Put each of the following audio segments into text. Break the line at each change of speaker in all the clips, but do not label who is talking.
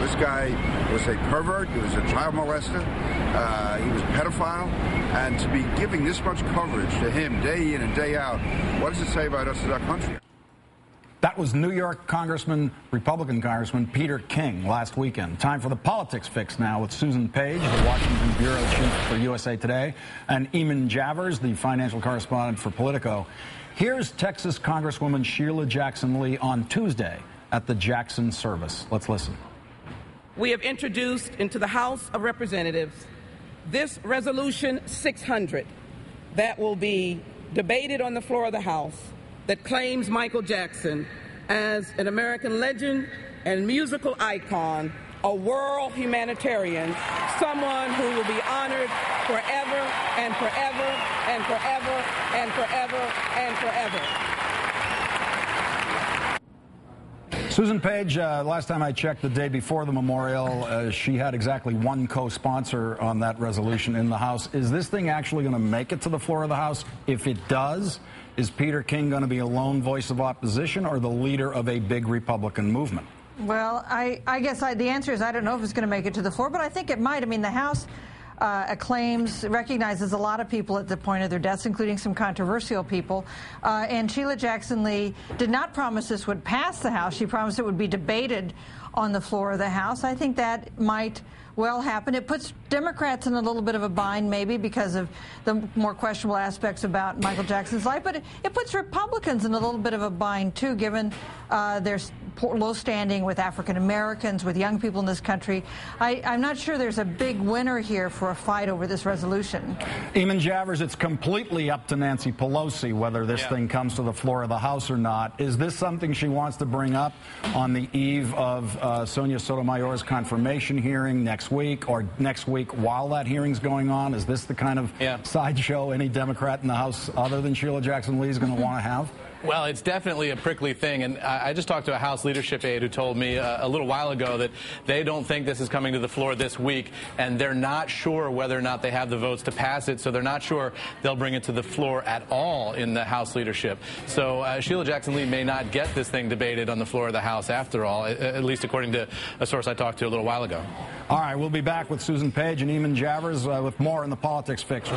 This guy was a pervert. He was a child molester. He was a pedophile. And to be giving this much coverage to him day in and day out, what does it say about us as our country?
That was New York Congressman, Republican Congressman Peter King last weekend. Time for the Politics Fix now with Susan Page, the Washington Bureau Chief for USA Today, and Eamon Javers, the financial correspondent for Politico. Here's Texas Congresswoman Sheila Jackson Lee on Tuesday at the Jackson service. Let's listen.
We have introduced into the House of Representatives this Resolution 600 that will be debated on the floor of the House that claims Michael Jackson as an American legend and musical icon, a world humanitarian, someone who will be honored forever and forever and forever and forever and forever.
Susan Page, last time I checked, the day before the memorial, she had exactly one co-sponsor on that resolution in the House. Is this thing actually going to make it to the floor of the House? If it does, is Peter King going to be a lone voice of opposition or the leader of a big Republican movement?
Well, I guess the answer is I don't know if it's going to make it to the floor, but I think it might. I mean, the House recognizes a lot of people at the point of their deaths, including some controversial people. And Sheila Jackson Lee did not promise this would pass the House. She promised it would be debated on the floor of the House. I think that might well happen. It puts Democrats in a little bit of a bind, maybe, because of the more questionable aspects about Michael Jackson's life. But it puts Republicans in a little bit of a bind, too, given their low standing with African Americans, with young people in this country. I'm not sure there's a big winner here for a fight over this resolution.
Eamon Javers, it's completely up to Nancy Pelosi whether this thing comes to the floor of the House or not. Is this something she wants to bring up on the eve of Sonia Sotomayor's confirmation hearing next week, or next week while that hearing's going on? Is this the kind of sideshow any Democrat in the House other than Sheila Jackson Lee is going to want to have?
Well, it's definitely a prickly thing, and I just talked to a House leadership aide who told me a little while ago that they don't think this is coming to the floor this week, and they're not sure whether or not they have the votes to pass it, so they're not sure they'll bring it to the floor at all in the House leadership. So Sheila Jackson Lee may not get this thing debated on the floor of the House after all, at least according to a source I talked to a little while ago.
All right, we'll be back with Susan Page and Eamon Javers with more in the Politics Fix.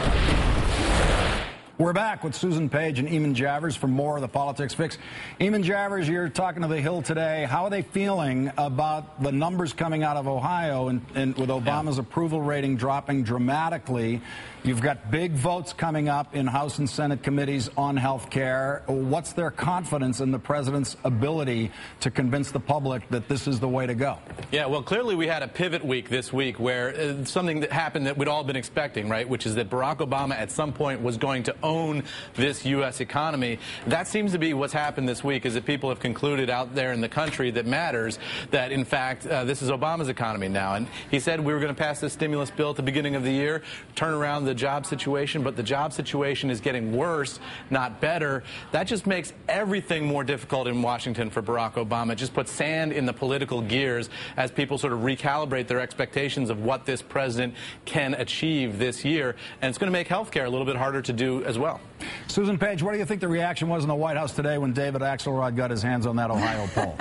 We're back with Susan Page and Eamon Javers for more of the Politics Fix. Eamon Javers, you're talking to The Hill today. How are they feeling about the numbers coming out of Ohio and with Obama's approval rating dropping dramatically? You've got big votes coming up in House and Senate committees on health care. What's their confidence in the president's ability to convince the public that this is the way to go?
Yeah, well, clearly we had a pivot week this week where something that happened that we'd all been expecting, right, which is that Barack Obama at some point was going to own this U.S. economy. That seems to be what's happened this week, is that people have concluded out there in the country that matters that, in fact, this is Obama's economy now. And he said we were going to pass this stimulus bill at the beginning of the year, turn around the job situation, but the job situation is getting worse, not better. That just makes everything more difficult in Washington for Barack Obama. It just puts sand in the political gears as people sort of recalibrate their expectations of what this president can achieve this year. And it's going to make health care a little bit harder to do as well.
Susan Page, what do you think the reaction was in the White House today when David Axelrod got his hands on that Ohio poll?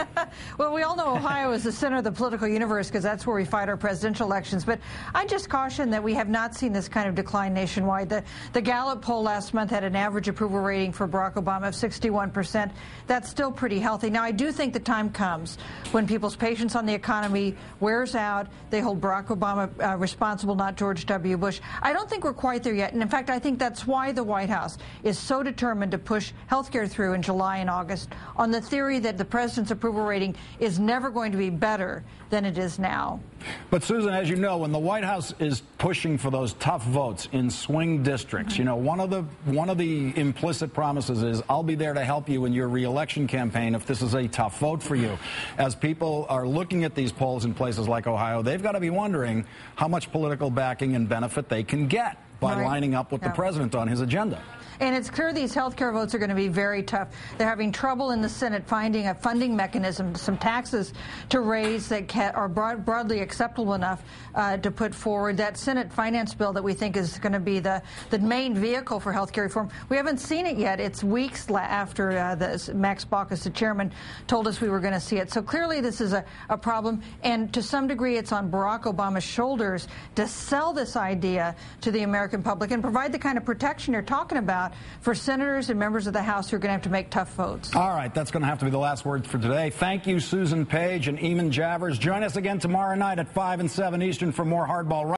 Well, we all know Ohio is the center of the political universe because that's where we fight our presidential elections. But I just caution that we have not seen this kind of decline nationwide. The Gallup poll last month had an average approval rating for Barack Obama of 61%. That's still pretty healthy. Now, I do think the time comes when people's patience on the economy wears out. They hold Barack Obama responsible, not George W. Bush. I don't think we're quite there yet. And in fact, I think that's why the White House is so determined to push health care through in July and August on the theory that the president's approval rating is never going to be better than it is now.
But, Susan, as you know, when the White House is pushing for those tough votes in swing districts, you know, one of the implicit promises is I'll be there to help you in your re-election campaign if this is a tough vote for you. As people are looking at these polls in places like Ohio, they've got to be wondering how much political backing and benefit they can get by lining up with the president on his agenda.
And it's clear these health care votes are going to be very tough. They're having trouble in the Senate finding a funding mechanism, some taxes to raise that are broadly acceptable enough to put forward. That Senate finance bill that we think is going to be the main vehicle for health care reform, we haven't seen it yet. It's weeks after Max Baucus, the chairman, told us we were going to see it. So clearly this is a problem, and to some degree it's on Barack Obama's shoulders to sell this idea to the American public and provide the kind of protection you're talking about for senators and members of the House who are going to have to make tough votes.
All right, that's going to have to be the last word for today. Thank you, Susan Page and Eamon Javers. Join us again tomorrow night at 5 and 7 Eastern for more Hardball.